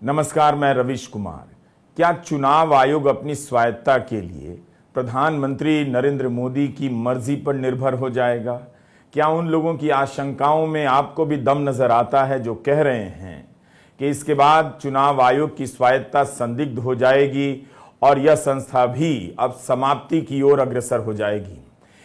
नमस्कार, मैं रविश कुमार। क्या चुनाव आयोग अपनी स्वायत्तता के लिए प्रधानमंत्री नरेंद्र मोदी की मर्जी पर निर्भर हो जाएगा? क्या उन लोगों की आशंकाओं में आपको भी दम नजर आता है जो कह रहे हैं कि इसके बाद चुनाव आयोग की स्वायत्तता संदिग्ध हो जाएगी और यह संस्था भी अब समाप्ति की ओर अग्रसर हो जाएगी,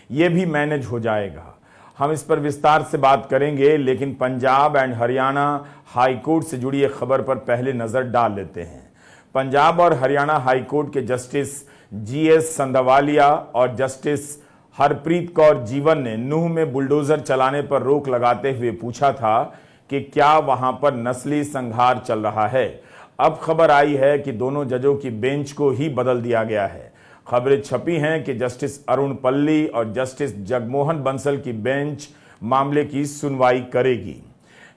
ये भी मैनेज हो जाएगा? हम इस पर विस्तार से बात करेंगे, लेकिन पंजाब एंड हरियाणा हाईकोर्ट से जुड़ी एक खबर पर पहले नजर डाल लेते हैं। पंजाब और हरियाणा हाईकोर्ट के जस्टिस जीएस संधावालिया और जस्टिस हरप्रीत कौर जीवन ने नूंह में बुलडोजर चलाने पर रोक लगाते हुए पूछा था कि क्या वहां पर नस्ली संघार चल रहा है। अब खबर आई है कि दोनों जजों की बेंच को ही बदल दिया गया है। खबरें छपी हैं कि जस्टिस अरुण पल्ली और जस्टिस जगमोहन बंसल की बेंच मामले की सुनवाई करेगी।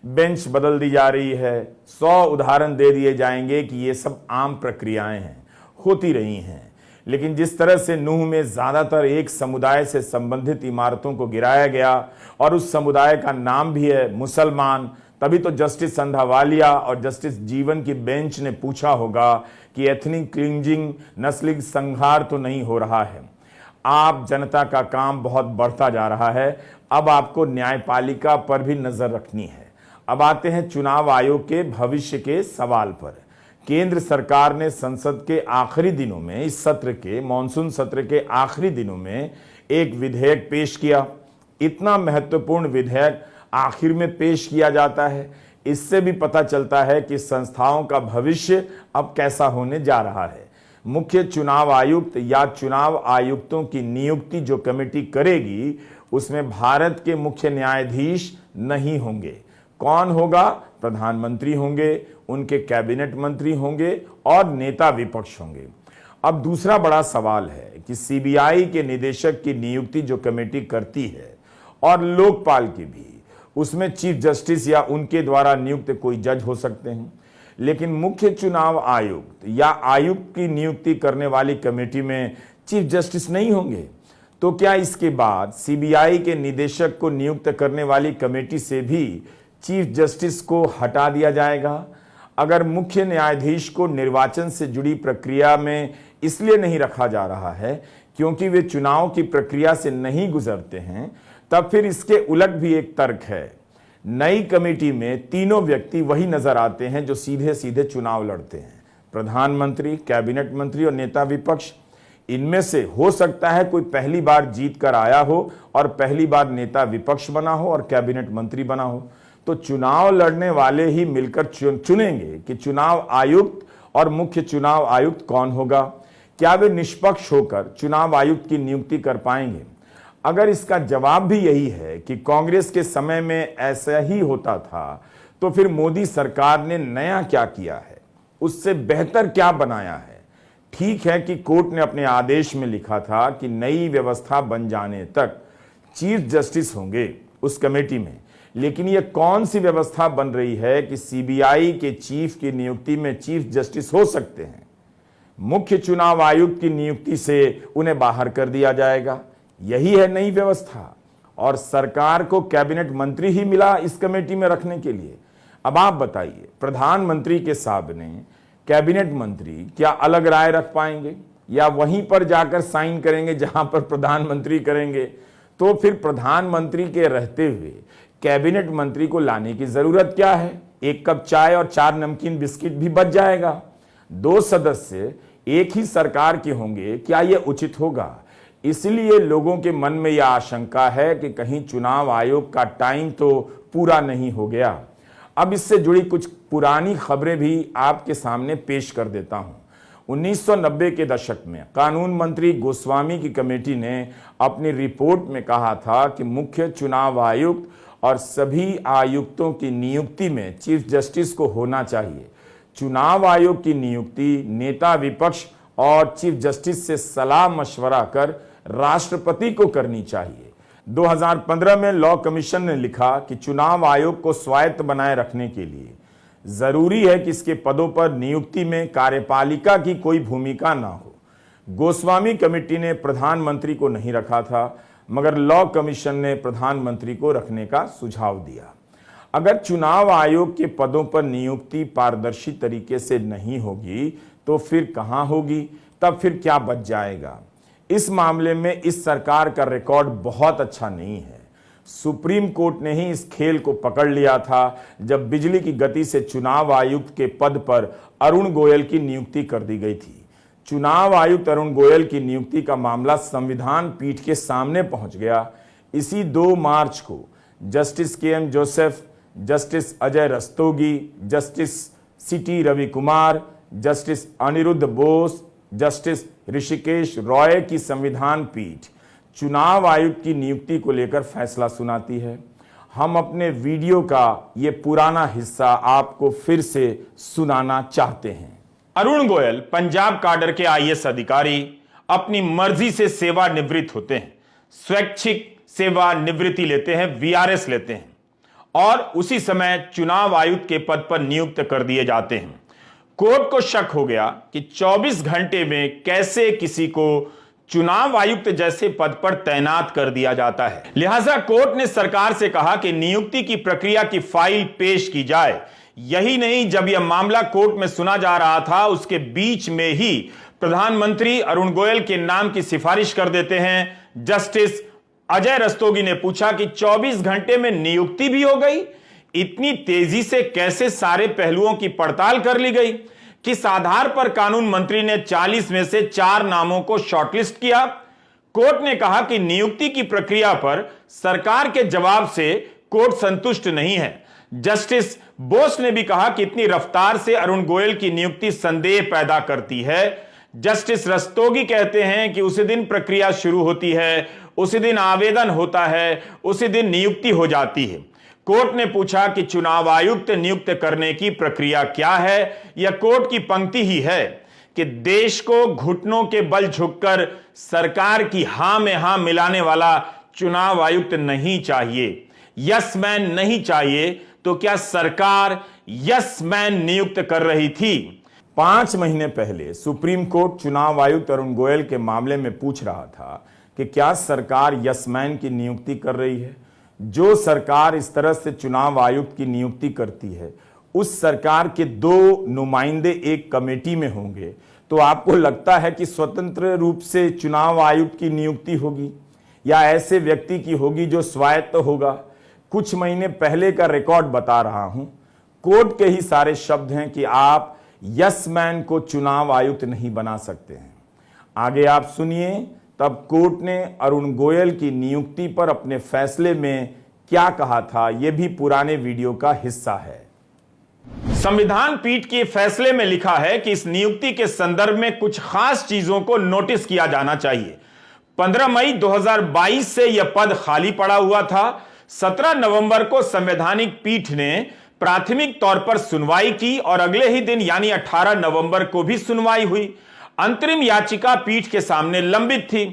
बेंच बदल दी जा रही है। 100 उदाहरण दे दिए जाएंगे कि ये सब आम प्रक्रियाएं हैं, होती रही हैं। लेकिन जिस तरह से नूंह में ज्यादातर एक समुदाय से संबंधित इमारतों को गिराया गया और उस समुदाय का नाम भी है मुसलमान, तभी तो जस्टिस संधावालिया और जस्टिस जीवन की बेंच ने पूछा होगा कि एथनिक क्लिंजिंग, नस्ली संहार तो नहीं हो रहा है। आप जनता का काम बहुत बढ़ता जा रहा है। अब आपको न्यायपालिका पर भी नजर रखनी है। अब आते हैं चुनाव आयोग के भविष्य के सवाल पर। केंद्र सरकार ने संसद के आखिरी दिनों में, इस सत्र के मॉनसून सत्र के आखिरी दिनों में एक विधेयक पेश किया। इतना महत्वपूर्ण विधेयक आखिर में पेश किया जाता है, इससे भी पता चलता है कि संस्थाओं का भविष्य अब कैसा होने जा रहा है। मुख्य चुनाव आयुक्त या चुनाव आयुक्तों की नियुक्ति जो कमेटी करेगी, उसमें भारत के मुख्य न्यायाधीश नहीं होंगे। कौन होगा? प्रधानमंत्री होंगे, उनके कैबिनेट मंत्री होंगे और नेता विपक्ष होंगे। अब दूसरा बड़ा सवाल है कि सीबीआई के निदेशक की नियुक्ति जो कमेटी करती है और लोकपाल की भी, उसमें चीफ जस्टिस या उनके द्वारा नियुक्त कोई जज हो सकते हैं। लेकिन मुख्य चुनाव आयुक्त या आयुक्त की नियुक्ति करने वाली कमेटी में चीफ जस्टिस नहीं होंगे। तो क्या इसके बाद सीबीआई के निदेशक को नियुक्त करने वाली कमेटी से भी चीफ जस्टिस को हटा दिया जाएगा? अगर मुख्य न्यायाधीश को निर्वाचन से जुड़ी प्रक्रिया में इसलिए नहीं रखा जा रहा है क्योंकि वे चुनाव की प्रक्रिया से नहीं गुजरते हैं, तब फिर इसके उलट भी एक तर्क है। नई कमेटी में तीनों व्यक्ति वही नजर आते हैं जो सीधे सीधे चुनाव लड़ते हैं, प्रधानमंत्री, कैबिनेट मंत्री और नेता विपक्ष। इनमें से हो सकता है कोई पहली बार जीत कर आया हो और पहली बार नेता विपक्ष बना हो और कैबिनेट मंत्री बना हो। तो चुनाव लड़ने वाले ही मिलकर चुनेंगे कि चुनाव आयुक्त और मुख्य चुनाव आयुक्त कौन होगा। क्या वे निष्पक्ष होकर चुनाव आयुक्त की नियुक्ति कर पाएंगे? अगर इसका जवाब भी यही है कि कांग्रेस के समय में ऐसा ही होता था, तो फिर मोदी सरकार ने नया क्या किया है, उससे बेहतर क्या बनाया है? ठीक है कि कोर्ट ने अपने आदेश में लिखा था कि नई व्यवस्था बन जाने तक चीफ जस्टिस होंगे उस कमेटी में, लेकिन यह कौन सी व्यवस्था बन रही है कि सीबीआई के चीफ की नियुक्ति में चीफ जस्टिस हो सकते हैं? मुख्य चुनाव आयुक्त की नियुक्ति से उन्हें बाहर कर दिया जाएगा। यही है नई व्यवस्था। और सरकार को कैबिनेट मंत्री ही मिला इस कमेटी में रखने के लिए। अब आप बताइए, प्रधानमंत्री के सामने कैबिनेट मंत्री क्या अलग राय रख पाएंगे या वहीं पर जाकर साइन करेंगे जहां पर प्रधानमंत्री करेंगे? तो फिर प्रधानमंत्री के रहते हुए कैबिनेट मंत्री को लाने की जरूरत क्या है? एक कप चाय और 4 नमकीन बिस्किट भी बच जाएगा। 2 सदस्य एक ही सरकार के होंगे, क्या यह उचित होगा? इसलिए लोगों के मन में यह आशंका है कि कहीं चुनाव आयोग का टाइम तो पूरा नहीं हो गया। अब इससे जुड़ी कुछ पुरानी खबरें भी आपके सामने पेश कर देता हूं। 1990 के दशक में कानून मंत्री गोस्वामी की कमेटी ने अपनी रिपोर्ट में कहा था कि मुख्य चुनाव आयुक्त और सभी आयुक्तों की नियुक्ति में चीफ जस्टिस को होना चाहिए। चुनाव आयोग की नियुक्ति नेता विपक्ष और चीफ जस्टिस से सलाह मशवरा कर राष्ट्रपति को करनी चाहिए। 2015 में लॉ कमीशन ने लिखा कि चुनाव आयोग को स्वायत्त बनाए रखने के लिए जरूरी है कि इसके पदों पर नियुक्ति में कार्यपालिका की कोई भूमिका ना हो। गोस्वामी कमेटी ने प्रधानमंत्री को नहीं रखा था, मगर लॉ कमीशन ने प्रधानमंत्री को रखने का सुझाव दिया। अगर चुनाव आयोग के पदों पर नियुक्ति पारदर्शी तरीके से नहीं होगी तो फिर कहां होगी, तब फिर क्या बच जाएगा। इस मामले में इस सरकार का रिकॉर्ड बहुत अच्छा नहीं है। सुप्रीम कोर्ट ने ही इस खेल को पकड़ लिया था जब बिजली की गति से चुनाव आयुक्त के पद पर अरुण गोयल की नियुक्ति कर दी गई थी। चुनाव आयुक्त अरुण गोयल की नियुक्ति का मामला संविधान पीठ के सामने पहुंच गया। इसी 2 मार्च को justice K M. Joseph, justice Ajay Rastogi, justice C T. Ravi Kumar, justice Aniruddha Bose, justice Hrishikesh Roy की संविधान पीठ चुनाव आयुक्त की नियुक्ति को लेकर फैसला सुनाती है। हम अपने वीडियो का ये पुराना हिस्सा आपको फिर से सुनाना चाहते हैं। अरुण गोयल पंजाब काडर के आईएएस अधिकारी अपनी मर्जी से सेवानिवृत्त होते हैं, स्वैच्छिक सेवानिवृत्ति लेते हैं, वीआरएस लेते हैं और उसी समय चुनाव आयुक्त के पद पर नियुक्त कर दिए जाते हैं। कोर्ट को शक हो गया कि 24 घंटे में कैसे किसी को चुनाव आयुक्त जैसे पद पर तैनात कर दिया जाता है। लिहाजा कोर्ट ने सरकार से कहा कि नियुक्ति की प्रक्रिया की फाइल पेश की जाए। यही नहीं, जब यह मामला कोर्ट में सुना जा रहा था उसके बीच में ही प्रधानमंत्री अरुण गोयल के नाम की सिफारिश कर देते हैं। जस्टिस अजय रस्तोगी ने पूछा कि 24 घंटे में नियुक्ति भी हो गई, इतनी तेजी से कैसे सारे पहलुओं की पड़ताल कर ली गई, किस आधार पर कानून मंत्री ने 40 में से 4 नामों को शॉर्टलिस्ट किया। कोर्ट ने कहा कि नियुक्ति की प्रक्रिया पर सरकार के जवाब से कोर्ट संतुष्ट नहीं है। जस्टिस बोस ने भी कहा कि इतनी रफ्तार से अरुण गोयल की नियुक्ति संदेह पैदा करती है। जस्टिस रस्तोगी कहते हैं कि उसी दिन प्रक्रिया शुरू होती है, उसी दिन आवेदन होता है, उसी दिन नियुक्ति हो जाती है। कोर्ट ने पूछा कि चुनाव आयुक्त नियुक्त करने की प्रक्रिया क्या है। यह कोर्ट की पंक्ति ही है कि देश को घुटनों के बल झुककर सरकार की हां में हां मिलाने वाला चुनाव आयुक्त नहीं चाहिए, यस मैन नहीं चाहिए। तो क्या सरकार यस मैन नियुक्त कर रही थी? 5 महीने पहले सुप्रीम कोर्ट चुनाव आयुक्त अरुण गोयल के मामले में पूछ रहा था कि क्या सरकार यस मैन की नियुक्ति कर रही है। जो सरकार इस तरह से चुनाव आयुक्त की नियुक्ति करती है उस सरकार के 2 नुमाइंदे एक कमेटी में होंगे, तो आपको लगता है कि स्वतंत्र रूप से चुनाव आयुक्त की नियुक्ति होगी या ऐसे व्यक्ति की होगी जो स्वायत्त होगा। कुछ महीने पहले का रिकॉर्ड बता रहा हूं, कोर्ट के ही सारे शब्द हैं कि आप यस मैन को चुनाव आयुक्त नहीं बना सकते हैं। आगे आप सुनिए, तब कोर्ट ने अरुण गोयल की नियुक्ति पर अपने फैसले में क्या कहा था, यह भी पुराने वीडियो का हिस्सा है। संविधान पीठ के फैसले में लिखा है कि इस नियुक्ति के संदर्भ में कुछ खास चीजों को नोटिस किया जाना चाहिए। 15 मई 2022 से यह पद खाली पड़ा हुआ था। 17 नवंबर को संवैधानिक पीठ ने प्राथमिक तौर पर सुनवाई की और अगले ही दिन यानी 18 नवंबर को भी सुनवाई हुई। अंतरिम याचिका पीठ के सामने लंबित थी।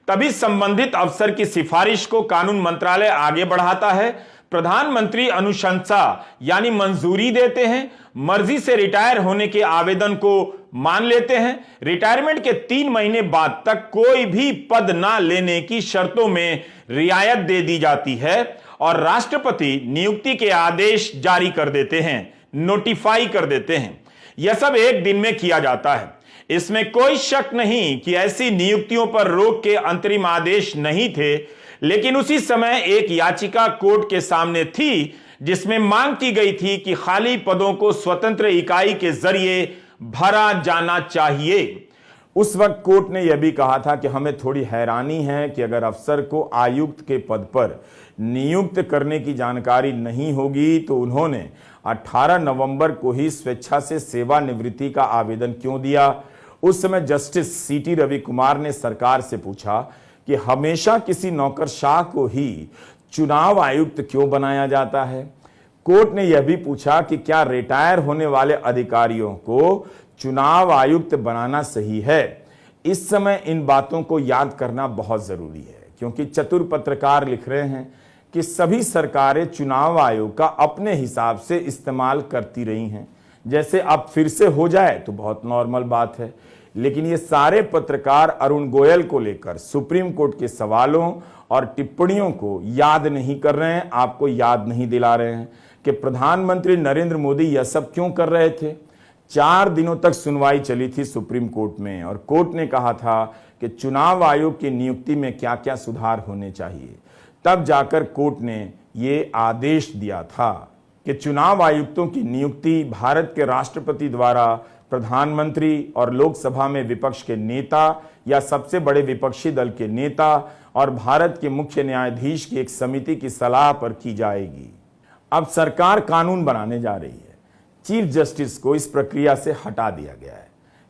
तभी संबंधित अफसर की सिफारिश को कानून मंत्रालय आगे बढ़ाता है। प्रधानमंत्री अनुशंसा यानी मंजूरी देते हैं। मर्जी से रिटायर होने के आवेदन को मान लेते हैं। रिटायरमेंट के 3 महीने बाद तक कोई भी पद ना लेने की शर्तों में रियायत दे दी जाती है और राष्ट्रपति नियुक्ति के आदेश जारी कर देते हैं, नोटिफाई कर देते हैं। यह सब एक दिन में किया जाता है। इसमें कोई शक नहीं कि ऐसी नियुक्तियों पर रोक के अंतरिम आदेश नहीं थे, लेकिन उसी समय एक याचिका कोर्ट के सामने थी जिसमें मांग की गई थी कि खाली पदों को स्वतंत्र इकाई के जरिए भरा जाना चाहिए। उस वक्त कोर्ट ने यह भी कहा था कि हमें थोड़ी हैरानी है कि अगर अफसर को आयुक्त के पद पर नियुक्त करने की जानकारी नहीं होगी तो उन्होंने 18 नवंबर को ही स्वेच्छा से सेवानिवृत्ति का आवेदन क्यों दिया। उस समय जस्टिस सी.टी. रवि कुमार ने सरकार से पूछा कि हमेशा किसी नौकरशाह को ही चुनाव आयुक्त क्यों बनाया जाता है। कोर्ट ने यह भी पूछा कि क्या रिटायर होने वाले अधिकारियों को चुनाव आयुक्त बनाना सही है। इस समय इन बातों को याद करना बहुत जरूरी है, क्योंकि चतुर पत्रकार लिख रहे हैं कि सभी सरकारें चुनाव आयोग का अपने हिसाब से इस्तेमाल करती रही हैं। जैसे अब फिर से हो जाए तो बहुत नॉर्मल बात है, लेकिन ये सारे पत्रकार अरुण गोयल को लेकर सुप्रीम कोर्ट के सवालों और टिप्पणियों को याद नहीं कर रहे हैं, आपको याद नहीं दिला रहे हैं। कि प्रधानमंत्री नरेंद्र मोदी यह सब क्यों कर रहे थे। 4 दिनों तक सुनवाई चली थी सुप्रीम कोर्ट में और कोर्ट ने कहा था कि चुनाव आयोग की नियुक्ति में क्या क्या सुधार होने चाहिए। तब जाकर कोर्ट ने ये आदेश दिया था कि चुनाव आयुक्तों की नियुक्ति भारत के राष्ट्रपति द्वारा प्रधानमंत्री और लोकसभा में विपक्ष के नेता या सबसे बड़े विपक्षी दल के नेता और भारत के मुख्य न्यायाधीश की एक समिति की सलाह पर की जाएगी। अब सरकार कानून बनाने जा रही है। चीफ जस्टिस को इस प्रक्रिया से हटा दिया गया है।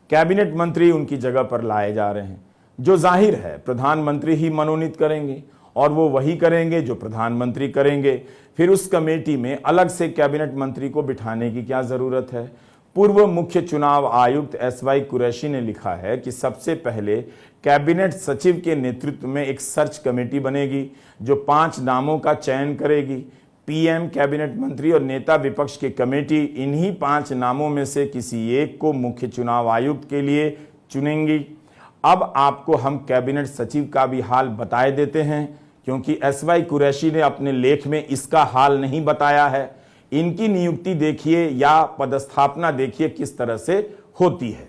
कैबिनेट मंत्री उनकी जगह पर लाए जा रहे हैं, जो जाहिर है प्रधानमंत्री ही मनोनीत करेंगे और वो वही करेंगे जो प्रधानमंत्री करेंगे। फिर उस कमेटी में अलग से कैबिनेट मंत्री को बिठाने की क्या जरूरत है। पूर्व मुख्य चुनाव आयुक्त SY कुरैशी ने लिखा है कि सबसे पहले कैबिनेट सचिव के नेतृत्व में एक सर्च कमेटी बनेगी जो 5 नामों का चयन करेगी। PM, कैबिनेट मंत्री और नेता विपक्ष की कमेटी इन्हीं 5 नामों में से किसी एक को मुख्य चुनाव आयुक्त के लिए चुनेंगी। अब आपको हम कैबिनेट सचिव का भी हाल बताए देते हैं, क्योंकि SY कुरैशी ने अपने लेख में इसका हाल नहीं बताया है। इनकी नियुक्ति देखिए या पदस्थापना देखिए किस तरह से होती है।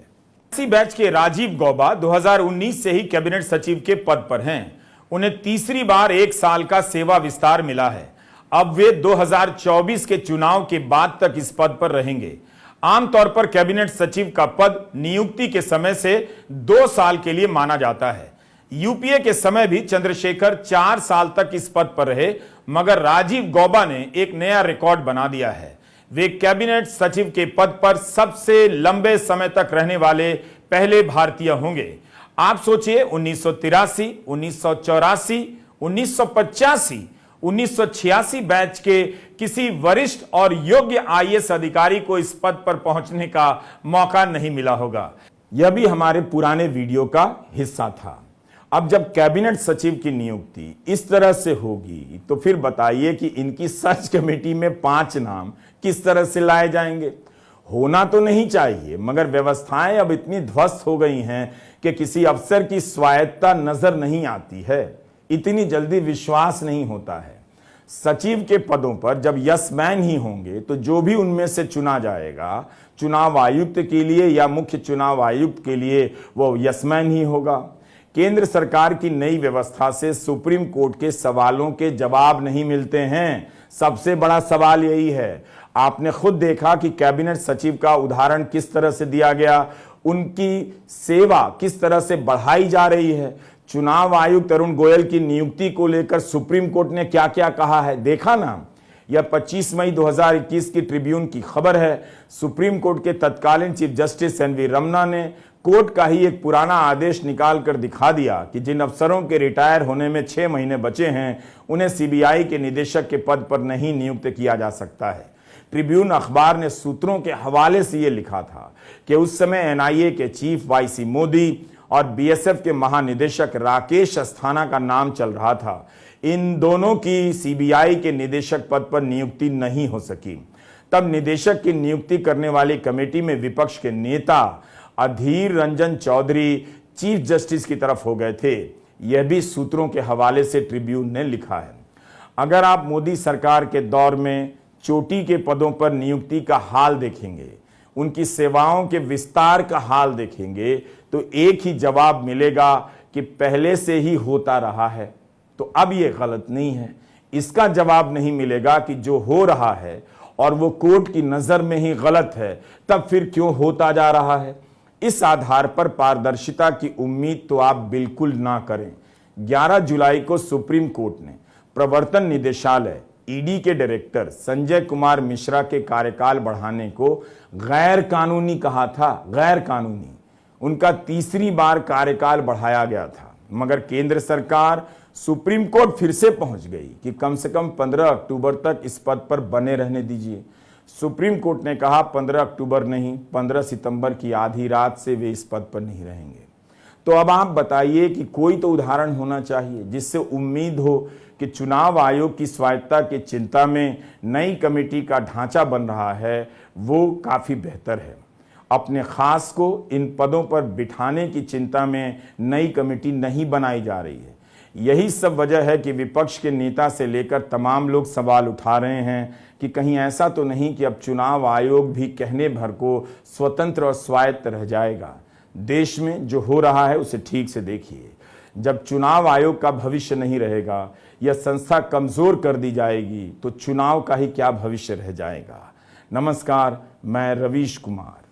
इसी बैच के राजीव गौबा 2019 से ही कैबिनेट सचिव के पद पर हैं। उन्हें तीसरी बार 1 साल का सेवा विस्तार मिला है। अब वे 2024 के चुनाव के बाद तक इस पद पर रहेंगे। आमतौर पर कैबिनेट सचिव का पद नियुक्ति के समय से 2 साल के लिए माना जाता है। यूपीए के समय भी चंद्रशेखर 4 साल तक इस पद पर रहे, मगर राजीव गौबा ने एक नया रिकॉर्ड बना दिया है। वे कैबिनेट सचिव के पद पर सबसे लंबे समय तक रहने वाले पहले भारतीय होंगे। आप सोचिए, 1983, 1984, 1985, 1986 बैच के किसी वरिष्ठ और योग्य IAS अधिकारी को इस पद पर पहुंचने का मौका नहीं मिला होगा। यह भी हमारे पुराने वीडियो का हिस्सा था। अब जब कैबिनेट सचिव की नियुक्ति इस तरह से होगी तो फिर बताइए कि इनकी सर्च कमेटी में 5 नाम किस तरह से लाए जाएंगे। होना तो नहीं चाहिए, मगर व्यवस्थाएं अब इतनी ध्वस्त हो गई हैं कि किसी अफसर की स्वायत्तता नजर नहीं आती है, इतनी जल्दी विश्वास नहीं होता है। सचिव के पदों पर जब यस मैन ही होंगे तो जो भी उनमें से चुना जाएगा चुनाव आयुक्त के लिए या मुख्य चुनाव आयुक्त के लिए, वो यस मैन ही होगा। केंद्र सरकार की नई व्यवस्था से सुप्रीम कोर्ट के सवालों के जवाब नहीं मिलते हैं। सबसे बड़ा सवाल यही है। आपने खुद देखा कि कैबिनेट सचिव का उदाहरण किस तरह से दिया गया, उनकी सेवा किस तरह से बढ़ाई जा रही है। चुनाव आयुक्त अरुण गोयल की नियुक्ति को लेकर सुप्रीम कोर्ट ने क्या क्या कहा है, देखा ना। यह 25 मई 2021 की ट्रिब्यून की खबर है। सुप्रीम कोर्ट के तत्कालीन चीफ जस्टिस NV रमना ने कोर्ट का ही एक पुराना आदेश निकाल कर दिखा दिया कि जिन अफसरों के रिटायर होने में 6 महीने बचे हैं उन्हें CBI के निदेशक के पद पर नहीं नियुक्त किया जा सकता है। ट्रिब्यून अखबार ने सूत्रों के हवाले से यह लिखा था कि उस समय NIA के चीफ YC मोदी और BSF के महानिदेशक राकेश अस्थाना का नाम चल रहा था। इन दोनों की CBI के निदेशक पद पर नियुक्ति नहीं हो सकी। तब निदेशक की नियुक्ति करने वाली कमेटी में विपक्ष के नेता अधीर रंजन चौधरी चीफ जस्टिस की तरफ हो गए थे। यह भी सूत्रों के हवाले से ट्रिब्यून ने लिखा है। अगर आप मोदी सरकार के दौर में चोटी के पदों पर नियुक्ति का हाल देखेंगे, उनकी सेवाओं के विस्तार का हाल देखेंगे, तो एक ही जवाब मिलेगा कि पहले से ही होता रहा है, तो अब यह गलत नहीं है। इसका जवाब नहीं मिलेगा कि जो हो रहा है और वो कोर्ट की नजर में ही गलत है, तब फिर क्यों होता जा रहा है। इस आधार पर पारदर्शिता की उम्मीद तो आप बिल्कुल ना करें। 11 जुलाई को सुप्रीम कोर्ट ने प्रवर्तन निदेशालय ED के डायरेक्टर संजय कुमार मिश्रा के कार्यकाल बढ़ाने को गैर कानूनी कहा था। गैर कानूनी। उनका तीसरी बार कार्यकाल बढ़ाया गया था, मगर केंद्र सरकार सुप्रीम कोर्ट फिर से पहुंच गई कि कम से कम 15 अक्टूबर तक इस पद पर बने रहने दीजिए। सुप्रीम कोर्ट ने कहा 15 अक्टूबर नहीं, 15 सितंबर की आधी रात से वे इस पद पर नहीं रहेंगे। तो अब आप बताइए कि कोई तो उदाहरण होना चाहिए जिससे उम्मीद हो कि चुनाव आयोग की स्वायत्तता की चिंता में नई कमेटी का ढांचा बन रहा है, वो काफी बेहतर है। अपने खास को इन पदों पर बिठाने की चिंता में नई कमेटी नहीं बनाई जा रही है। यही सब वजह है कि विपक्ष के नेता से लेकर तमाम लोग सवाल उठा रहे हैं कि कहीं ऐसा तो नहीं कि अब चुनाव आयोग भी कहने भर को स्वतंत्र और स्वायत्त रह जाएगा। देश में जो हो रहा है उसे ठीक से देखिए। जब चुनाव आयोग का भविष्य नहीं रहेगा, यह संस्था कमजोर कर दी जाएगी, तो चुनाव का ही क्या भविष्य रह जाएगा। नमस्कार, मैं रवीश कुमार।